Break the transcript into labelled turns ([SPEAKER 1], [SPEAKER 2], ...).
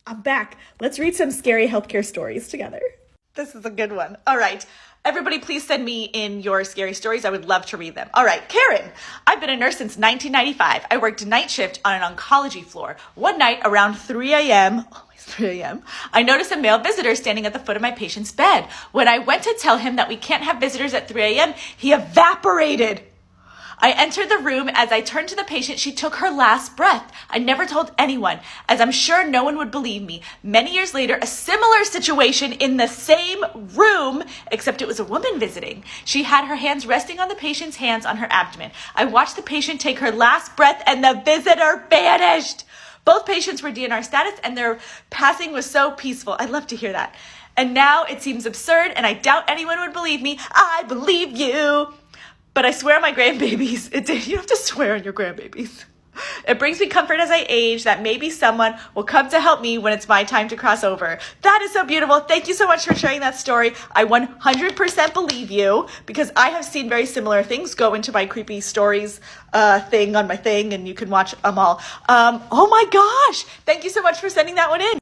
[SPEAKER 1] I'm back. Let's read some scary healthcare stories together.
[SPEAKER 2] This is a good one. All right. Everybody, please send me in your scary stories. I would love to read them. All right, Karen. I've been a nurse since 1995. I worked night shift on an oncology floor. One night around 3 a.m., always 3 a.m., I noticed a male visitor standing at the foot of my patient's bed. When I went to tell him that we can't have visitors at 3 a.m., he evaporated. I entered the room. As I turned to the patient, she took her last breath. I never told anyone, as I'm sure no one would believe me. Many years later, a similar situation in the same room, except it was a woman visiting. She had her hands resting on the patient's hands on her abdomen. I watched the patient take her last breath and the visitor vanished. Both patients were DNR status and their passing was so peaceful. I'd love to hear that. And now it seems absurd and I doubt anyone would believe me. I believe you. But I swear on my grandbabies, you don't have to swear on your grandbabies. It brings me comfort as I age that maybe someone will come to help me when it's my time to cross over. That is so beautiful. Thank you so much for sharing that story. I 100% believe you because I have seen very similar things. Go into my creepy stories thing on my thing and you can watch them all. Oh my gosh. Thank you so much for sending that one in.